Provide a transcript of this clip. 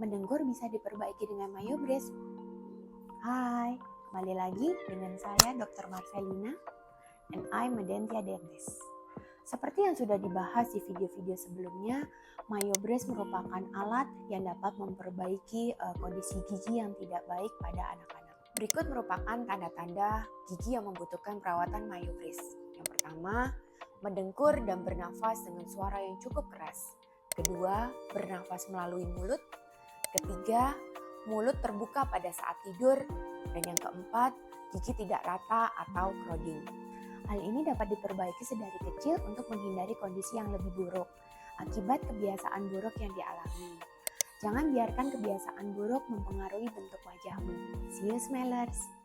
Mendengkur bisa diperbaiki dengan mayobres. Hai, kembali lagi dengan saya Dr. Marcelina and I'm a dental dentist. Seperti yang sudah dibahas di video-video sebelumnya, mayobres merupakan alat yang dapat memperbaiki kondisi gigi yang tidak baik pada anak-anak. Berikut merupakan tanda-tanda gigi yang membutuhkan perawatan mayobres. Yang pertama, mendengkur dan bernafas dengan suara yang cukup keras. Kedua, bernafas melalui mulut. Ketiga, mulut terbuka pada saat tidur. Dan yang keempat, gigi tidak rata atau crowding. Hal ini dapat diperbaiki sedari kecil untuk menghindari kondisi yang lebih buruk akibat kebiasaan buruk yang dialami. Jangan biarkan kebiasaan buruk mempengaruhi bentuk wajahmu. See you, smellers!